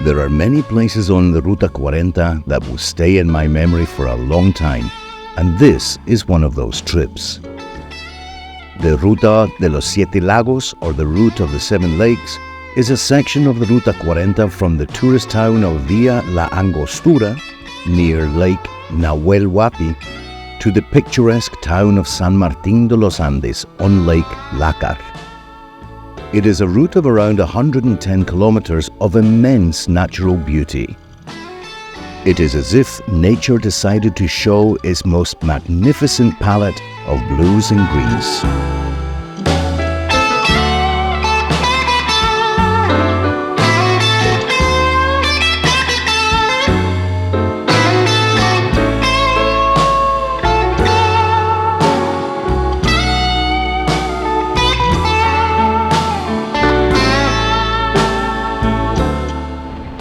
There are many places on the Ruta 40 that will stay in my memory for a long time, and this is one of those trips. The Ruta de los Siete Lagos, or the Route of the Seven Lakes, is a section of the Ruta 40 from the tourist town of Villa La Angostura, near Lake Nahuel Huapi, to the picturesque town of San Martín de los Andes on Lake Lácar. It is a route of around 110 kilometers of immense natural beauty. It is as if nature decided to show its most magnificent palette of blues and greens.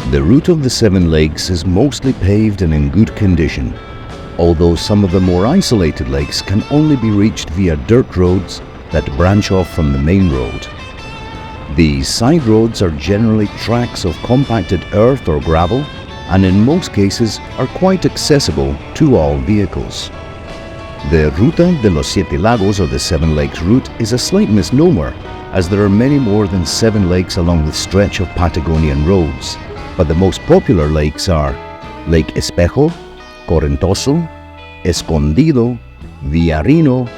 The route of the Seven Lakes is mostly paved and in good condition, although some of the more isolated lakes can only be reached via dirt roads that branch off from the main road. These side roads are generally tracks of compacted earth or gravel, and in most cases are quite accessible to all vehicles. The Ruta de los Siete Lagos, or the Seven Lakes route, is a slight misnomer, as there are many more than 7 lakes along the stretch of Patagonian roads. But the most popular lakes are Lake Espejo, Correntoso, Escondido, Villarino,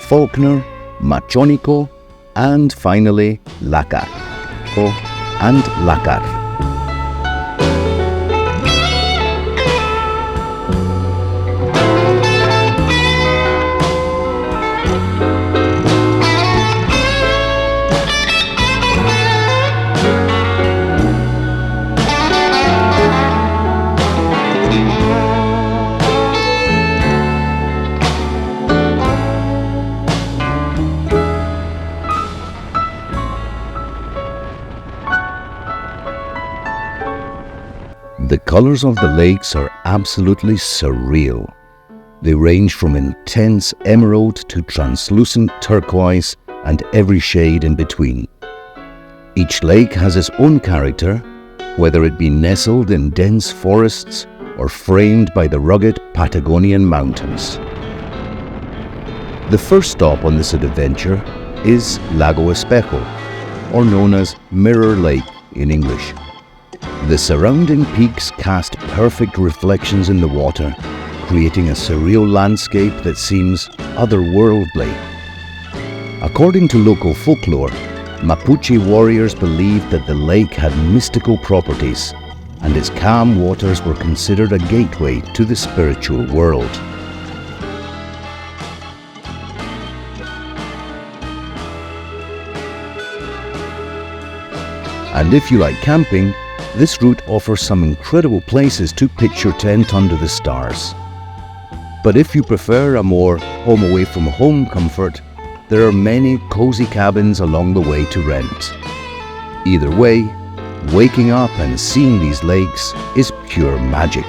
Faulkner, Machónico, and finally Lácar and Lácar. The colors of the lakes are absolutely surreal. They range from intense emerald to translucent turquoise and every shade in between. Each lake has its own character, whether it be nestled in dense forests or framed by the rugged Patagonian mountains. The first stop on this adventure is Lago Espejo, or known as Mirror Lake in English. The surrounding peaks cast perfect reflections in the water, creating a surreal landscape that seems otherworldly. According to local folklore, Mapuche warriors believed that the lake had mystical properties, and its calm waters were considered a gateway to the spiritual world. And if you like camping, this route offers some incredible places to pitch your tent under the stars. But if you prefer a more home-away-from-home comfort, there are many cozy cabins along the way to rent. Either way, waking up and seeing these lakes is pure magic.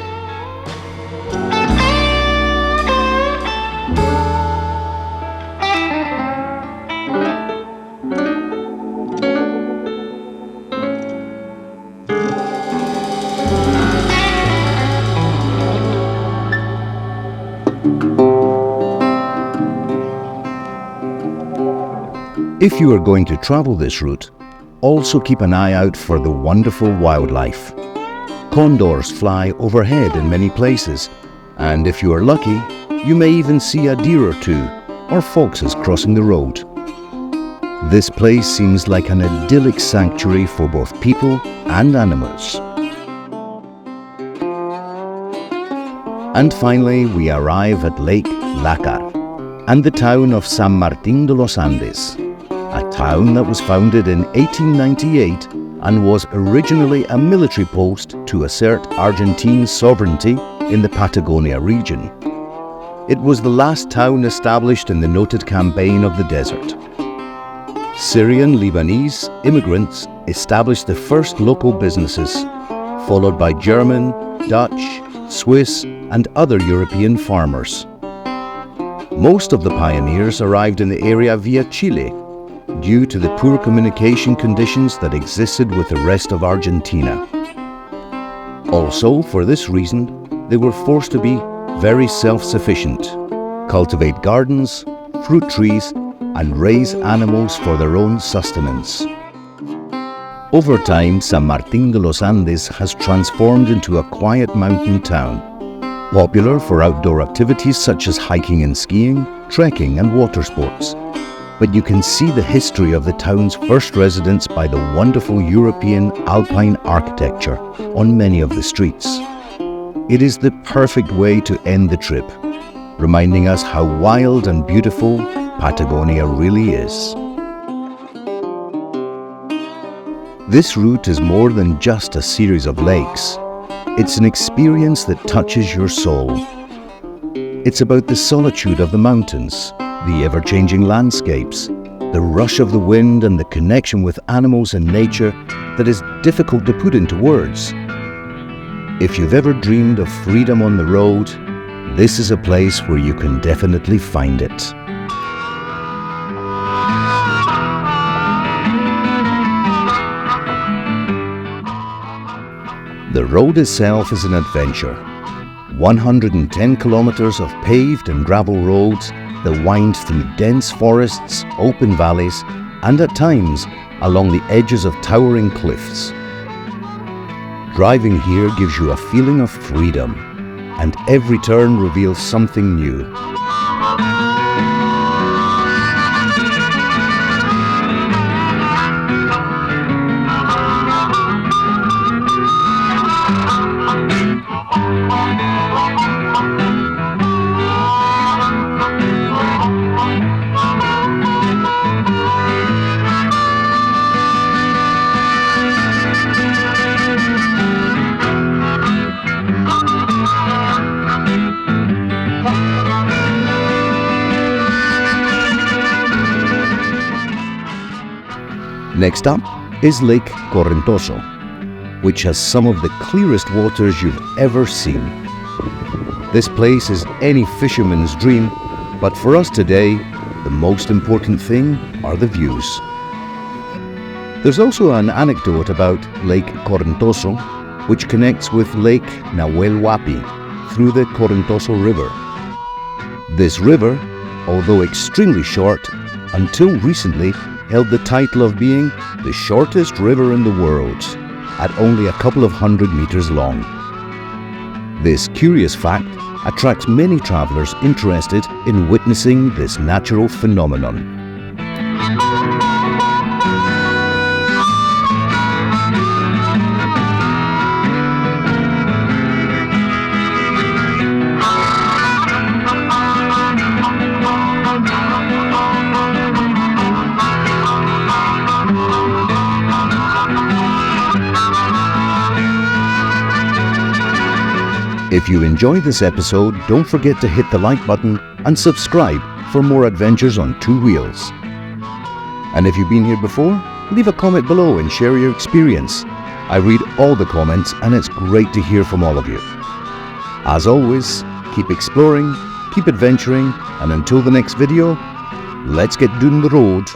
If you are going to travel this route, also keep an eye out for the wonderful wildlife. Condors fly overhead in many places, and if you are lucky, you may even see a deer or two, or foxes crossing the road. This place seems like an idyllic sanctuary for both people and animals. And finally, we arrive at Lake Lácar and the town of San Martín de los Andes, a town that was founded in 1898 and was originally a military post to assert Argentine sovereignty in the Patagonia region. It was the last town established in the noted Campaign of the Desert. Syrian-Lebanese immigrants established the first local businesses, followed by German, Dutch, Swiss, and other European farmers. Most of the pioneers arrived in the area via Chile, due to the poor communication conditions that existed with the rest of Argentina. Also, for this reason, they were forced to be very self-sufficient, cultivate gardens, fruit trees, and raise animals for their own sustenance. Over time, San Martín de los Andes has transformed into a quiet mountain town, popular for outdoor activities such as hiking and skiing, trekking and water sports. But you can see the history of the town's first residents by the wonderful European alpine architecture on many of the streets. It is the perfect way to end the trip, reminding us how wild and beautiful Patagonia really is. This route is more than just a series of lakes. It's an experience that touches your soul. It's about the solitude of the mountains, the ever-changing landscapes, the rush of the wind and the connection with animals and nature that is difficult to put into words. If you've ever dreamed of freedom on the road, this is a place where you can definitely find it. The road itself is an adventure. 110 kilometers of paved and gravel roads that wind through dense forests, open valleys, and at times along the edges of towering cliffs. Driving here gives you a feeling of freedom, and every turn reveals something new. Next up is Lake Correntoso, which has some of the clearest waters you've ever seen. This place is any fisherman's dream, but for us today, the most important thing are the views. There's also an anecdote about Lake Correntoso, which connects with Lake Nahuel Huapi through the Correntoso River. This river, although extremely short, until recently held the title of being the shortest river in the world, at only a couple of 100 meters long. This curious fact attracts many travelers interested in witnessing this natural phenomenon. If you enjoyed this episode, don't forget to hit the like button and subscribe for more adventures on two wheels. And if you've been here before, leave a comment below and share your experience. I read all the comments and it's great to hear from all of you. As always, keep exploring, keep adventuring, and until the next video, let's get doing the road.